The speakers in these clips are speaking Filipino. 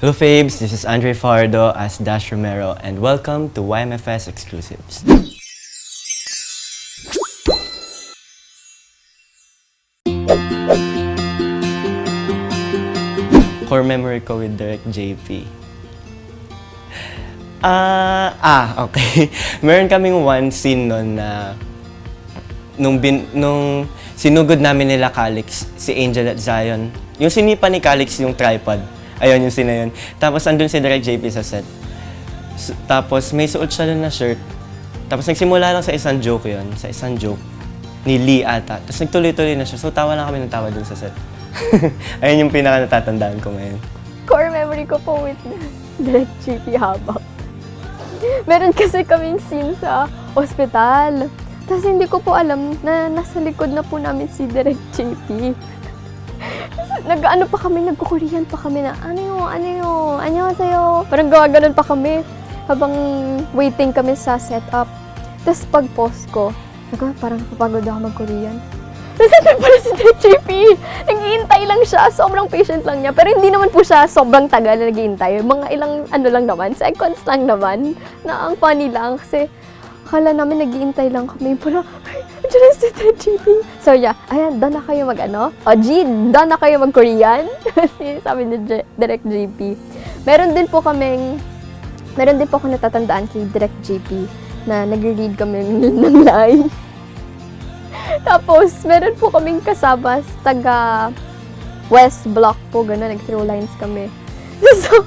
Hello Fabes, this is Andre Fardo as Dash Romero and welcome to YMFS Exclusives. Core memory ko with Direct JP. Okay. Meron kaming one scene nun na nung sinugod namin nila Calix, si Angel at Zion. Yung sinipa ni Calix yung tripod. Ayun, yung scene na yun. Tapos andun si Direct JP sa set. Tapos may suot siya dun na shirt. Tapos nagsimula lang sa isang joke yun. Sa isang joke ni Lee ata. Tapos nagtuloy-tuloy na siya. So tawa lang kami ng tawa dun sa set. Ayun yung pinaka-natatandaan ko ngayon. Core memory ko po with Direct JP habang. Meron kasi kaming scene sa ospital. Tapos hindi ko po alam na nasa likod na po namin si Direct JP. Nag-ano pa kami, nagko-Korean pa kami na, annyeonghaseyo. Parang gawa-ganon pa kami habang waiting kami sa setup. Tapos pag-post ko, parang papagod ako mag-Korean. Tapos nandun pala si Direct JP. Nag-iintay lang siya, sobrang patient lang niya. Pero hindi naman po siya sobrang tagal na nag-iintay. Mga ilang lang naman, seconds lang naman. Na ang funny lang kasi akala namin nag-iintay lang kami. Parang, diyan si Direct JP. So yeah, ayan, doon na kayo G, doon na kayo mag-Korean. Sabi ni Direct JP. Meron din po ako natatandaan kay Direct JP na nag-read kami ng lines. Tapos, meron po kaming kasama taga West Block po, gano'n, nag-throw lines kami. So,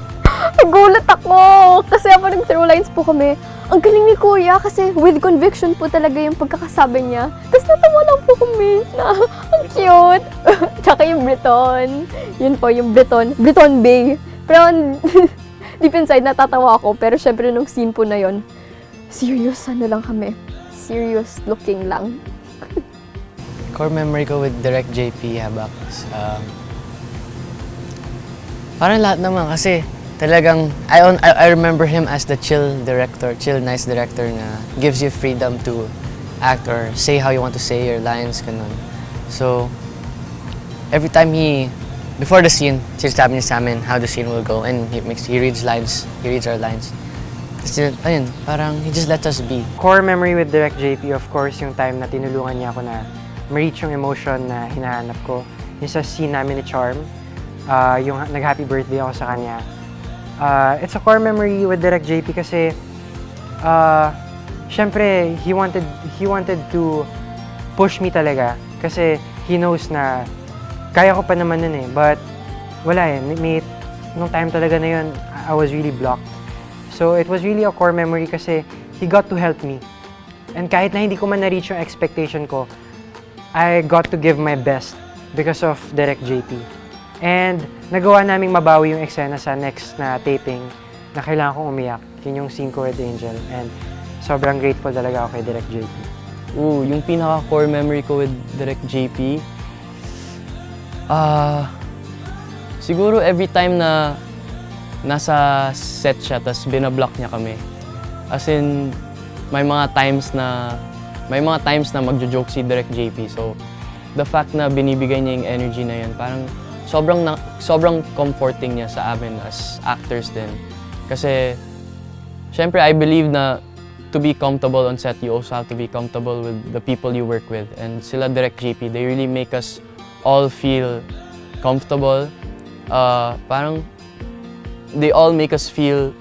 nagulat ako kasi habang nag-throw lines po kami, ang galing ni Kuya kasi with conviction po talaga yung pagkakasabi niya. Tapos natawa lang po kami na ang cute. Tsaka yung Breton. Yun po, yung Breton Bay. Pero deep inside natatawa ako. Pero syempre nung scene po na yun, serious lang kami. Serious looking lang. Core memory ko with Direct JP Habak. Parang lahat naman kasi talagang, I remember him as the chill nice director na gives you freedom to act or say how you want to say your lines, ganun. So, every time before the scene, sinasabi niya sa amin how the scene will go and he reads our lines. Kasi, ayun, parang he just lets us be. Core memory with Direct JP, of course, yung time na tinulungan niya ako na ma-reach yung emotion na hinahanap ko. Yung sa scene namin ni Charm, yung nag-happy birthday ako sa kanya. It's a core memory with Direct JP kasi syempre he wanted to push me talaga kasi he knows na kaya ko pa naman nun eh, but wala eh, nung time talaga na yun I was really blocked. So it was really a core memory kasi he got to help me, and kahit na hindi ko man na-reach yung expectation ko, I got to give my best because of Direct JP. And nagawa naming mabawi yung eksena sa next na taping na kailangan kong umiyak. Yun yung scene ko with Angel. And sobrang grateful talaga ako kay Direct JP. Yung pinaka-core memory ko with Direct JP, siguro every time na nasa set siya tapos binablock niya kami. As in, may mga times na magjo-joke si Direct JP. So, the fact na binibigay niya yung energy na yun, parang sobrang comforting niya sa amin as actors din. Kasi, syempre, I believe na to be comfortable on set, you also have to be comfortable with the people you work with. And sila Direct JP, they really make us all feel comfortable. Parang, they all make us feel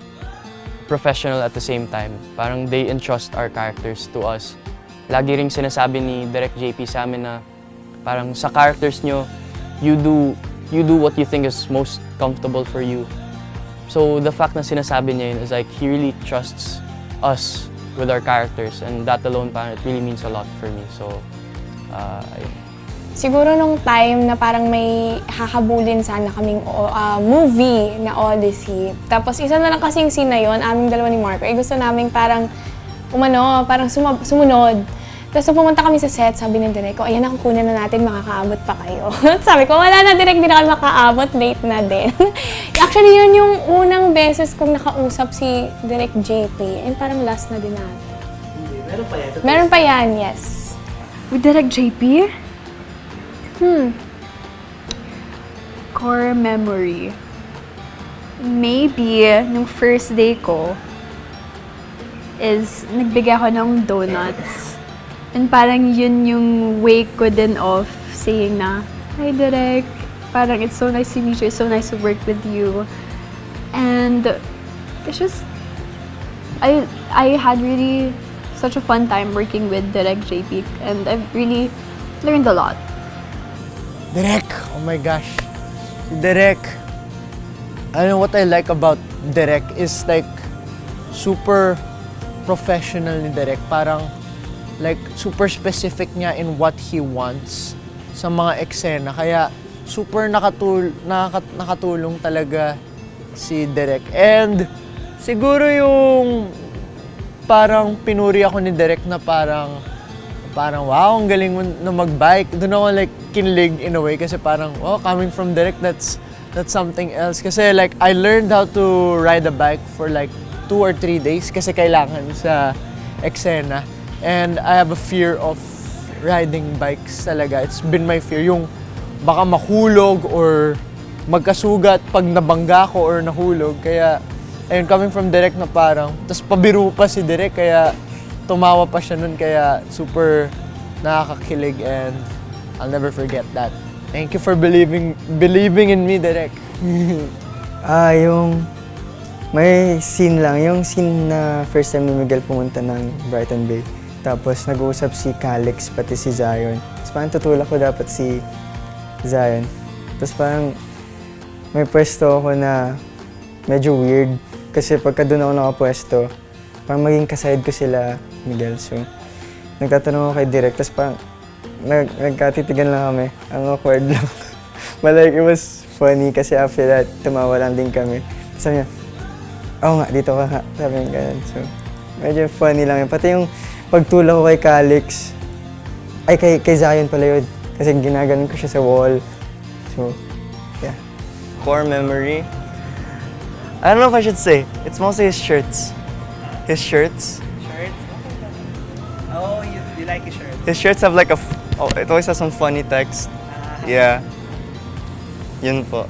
professional at the same time. Parang they entrust our characters to us. Lagi ring sinasabi ni Direct JP sa amin na parang sa characters nyo, you do what you think is most comfortable for you. So the fact na sinasabi niya yun is like he really trusts us with our characters, and that alone parang it really means a lot for me. So ayun. Siguro nung time na parang may hahabulin sana kaming movie na Odyssey. Tapos isa na lang kasi yung scene na yun, aming dalawa ni Marco. Gusto namin parang parang sumunod. Tapos nung pumunta kami sa set, sabi ng Direk ko, ayan na, kukunin na natin, makakaabot pa kayo. Sabi ko, wala na, Direk, di na kami makaabot, late na din. Actually, yun yung unang beses kong nakausap si Direk JP, and parang last na din natin. Meron pa yan? Meron pa yan, yes. With Direct JP? Core memory. maybe, nung first day ko, is nagbigay ako ng donuts. And parang yun yung way ko din of saying na, hi Direk, parang it's so nice to meet you, it's so nice to work with you. And it's just, I had really such a fun time working with Direk JP, and I've really learned a lot. Direk! Oh my gosh. Direk. I know what I like about Direk is like super professional ni Direk. Parang like super specific niya in what he wants sa mga eksena. Kaya super nakatulong talaga si Direk. And siguro yung parang pinuri ako ni Direk na parang wow, ang galing mo na mag-bike. Doon ako like kinilig in a way kasi parang, oh, coming from Direk, that's something else. Kasi like, I learned how to ride a bike for like 2 or 3 days kasi kailangan sa eksena. And I have a fear of riding bikes talaga. It's been my fear. Yung baka mahulog or magkasugat pag nabangga ko or nahulog. Kaya, ayun, coming from Direk na parang, tas pabiro pa si Direk, kaya tumawa pa siya nun, kaya super nakakakilig and I'll never forget that. Thank you for believing in me, Direk. Yung may scene lang, yung scene na first time ni Miguel pumunta ng Brighton Bay. Tapos nag-uusap si Calix pati si Zion. Tapos parang tutulak ko dapat si Zion. Tapos parang may pwesto ako na medyo weird. Kasi pagka doon ako nakapwesto, parang maging kaside ko sila, Miguel. So, nagtatanong ako kay Direk, tapos parang nagkatitigan lang kami. Ang awkward lang. But like, it was funny kasi after that, tumawa lang din kami. Tapos sabi niya, oo nga, dito ka nga. Sabi niya ganun. So, medyo funny lang yun. Pati yung pagtulak ko kay Calix, ay kay Zion pala yun. Kasi ginaganon ko siya sa wall. So, yeah. Core memory? I don't know if I should say. It's mostly his shirts. His shirts. Shirts? Oh, you like his shirt? His shirts have like it always has some funny text. Yeah. Yun po.